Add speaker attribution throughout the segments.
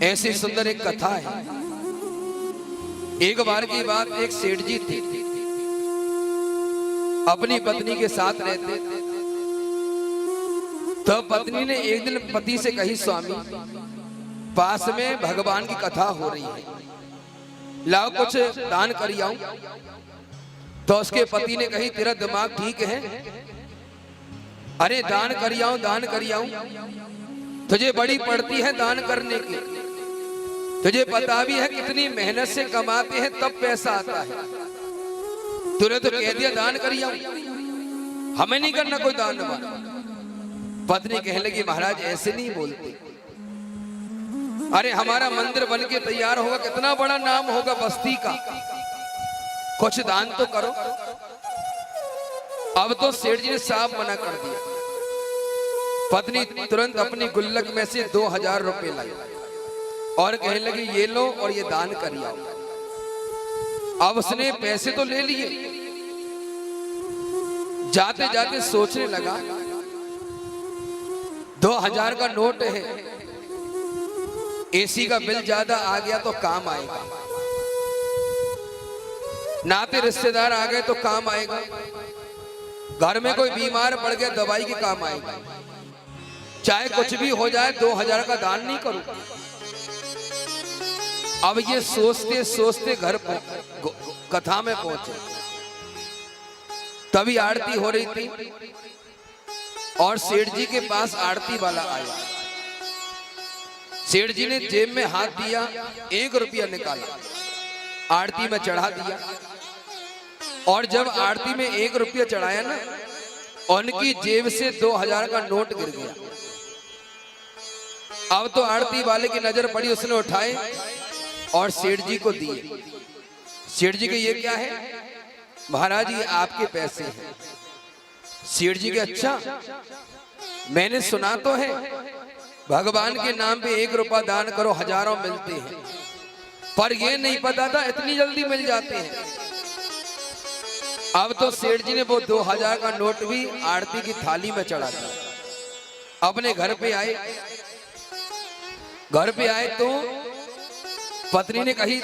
Speaker 1: ऐसी सुंदर एक कथा है। एक बार की बात, एक सेठ जी थे, अपनी पत्नी के साथ रहते थे। तो पत्नी ने एक दिन पति से कही, स्वामी पास में भगवान की कथा हो रही है, लाओ कुछ दान कर आऊं। तो उसके पति ने कही, तेरा दिमाग ठीक है? अरे दान कर आऊं, दान कर आऊं, तुझे बड़ी पड़ती है दान करने की, तुझे पता भी है कितनी मेहनत से कमाते हैं तब पैसा आता है। तूने तो कह दिया दान कर आऊं, हमें नहीं करना कोई दान वान। पत्नी कहने लगी, महाराज ऐसे नहीं बोलते, अरे हमारा मंदिर बन के तैयार होगा, कितना बड़ा नाम होगा बस्ती का, कुछ दान तो करो। अब तो सेठ जी ने साफ मना कर दिया। पत्नी तुरंत अपनी गुल्लक में से 2000 रुपए लाई और कहने लगी, ये लो और ये दान कर आओ। अब उसने पैसे तो ले लिए, जाते जाते सोचने लगा, 2000 का नोट है, एसी का बिल ज्यादा आ गया तो काम आएगा, नाते रिश्तेदार आ गए तो काम आएगा, घर में कोई बीमार पड़ गया दवाई के काम आएगा, चाहे कुछ भी हो जाए 2000 का दान नहीं करूं। अब ये सोचते सोचते घर कथा में पहुंचे। तभी आरती हो रही थी और सेठ जी के पास आरती वाला आया। सेठ जी ने जेब में हाथ दिया, 1 रुपया निकाला, आरती में चढ़ा दिया। और जब आरती में 1 रुपया चढ़ाया ना, उनकी जेब से 2000 का नोट गिर गया। अब तो आरती वाले की नजर पड़ी, उसने उठाए और सेठ जी को दिए। सेठ जी के, ये क्या है? महाराज ये आपके पैसे हैं। सेठ जी के, अच्छा, मैंने सुना तो है भगवान के नाम पे 1 रुपया दान करो हजारों मिलते हैं, पर ये नहीं पता था इतनी जल्दी मिल जाते हैं। अब तो सेठ जी ने वो 2000 का नोट भी आरती की थाली में चढ़ा दिया। अपने घर पे आए, घर पे आए तो पत्नी ने कही,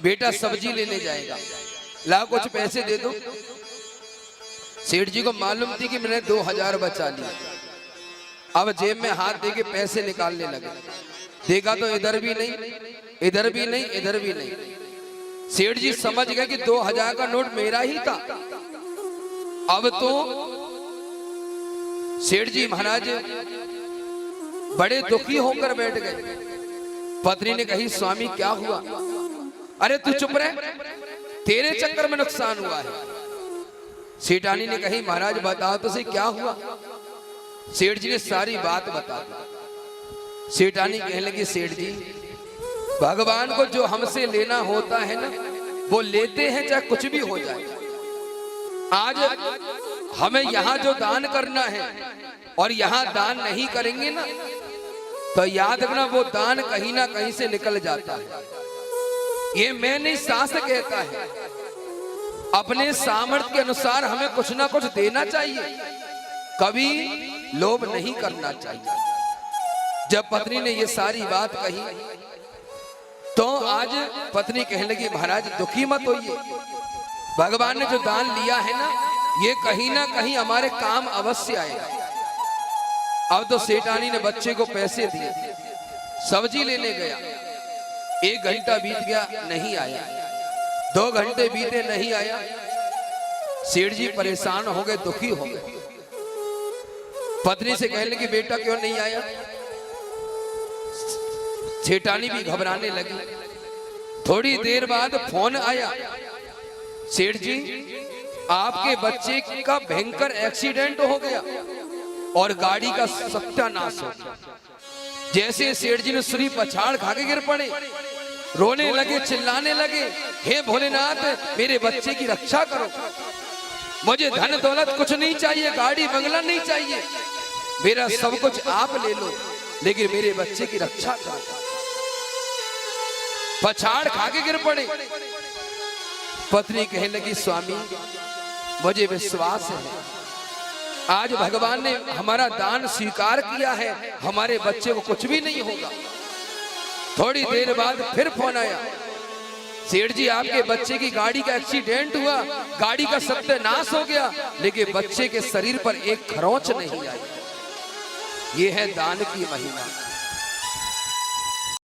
Speaker 1: बेटा सब्जी लेने जाएगा, ला कुछ पैसे दे दो। सेठ जी को मालूम थी कि मैंने 2000 बचा लिया। अब जेब में हाथ दे के पैसे निकालने लगे, देखा तो इधर भी नहीं, इधर भी नहीं, इधर भी नहीं। सेठ जी समझ गए कि 2000 का नोट मेरा ही था। अब तो सेठ जी महाराज बड़े दुखी होकर बैठ गए। पत्नी ने कही, स्वामी क्या हुआ? अरे तू चुप रह, तेरे चक्कर में नुकसान हुआ है। सेठानी ने कही, महाराज बताओ तो सही क्या हुआ। सेठ जी ने सारी बात बता दी। सेठानी कहने लगी, सेठ जी भगवान को जो हमसे लेना होता है ना, वो लेते हैं चाहे कुछ भी हो जाए। आज हमें यहाँ जो दान करना है और यहाँ दान नहीं करेंगे ना, तो याद रखना वो दान कहीं ना कहीं से निकल जाता है। ये मैं नहीं, शास्त्र कहता है। अपने सामर्थ्य के अनुसार हमें कुछ ना कुछ देना चाहिए, कभी लोभ नहीं करना चाहिए। जब पत्नी ने ये सारी बात कही तो आज पत्नी कहने लगी, महाराज दुखी मत होइए, भगवान ने जो दान लिया है ना, ये कहीं ना कहीं हमारे काम अवश्य आएगा। अब तो सेठानी ने बच्चे को पैसे दिए, सब्जी लेने गया, 1 घंटा बीत गया, नहीं आया, 2 घंटे बीते, नहीं आया। सेठ जी परेशान हो गए, दुखी हो गए। पत्नी से कहने लगी, बेटा क्यों नहीं आया? सेठानी भी घबराने लगी। थोड़ी देर बाद फोन आया, सेठ जी आपके बच्चे का भयंकर एक्सीडेंट हो गया और गाड़ी का सत्यानाश हो गया। जैसे सेठ जी ने सुनी, पछाड़ खा के गिर पड़े, रोने लगे, चिल्लाने लगे, हे भोलेनाथ मेरे बच्चे की रक्षा करो, मुझे धन दौलत कुछ नहीं चाहिए, गाड़ी बंगला नहीं चाहिए, मेरा सब कुछ आप ले लो, लेकिन मेरे बच्चे की रक्षा करो। पछाड़ खा के गिर पड़े। पत्नी कहने लगी, स्वामी मुझे विश्वास है आज भगवान ने हमारा दान स्वीकार किया है, हमारे बच्चे को कुछ भी नहीं होगा। थोड़ी देर बाद फिर फोन आया, सेठ जी आपके बच्चे की गाड़ी का एक्सीडेंट हुआ, गाड़ी का सत्यानाश हो गया, लेकिन बच्चे के शरीर पर एक खरोंच नहीं आई। ये है दान की महिमा।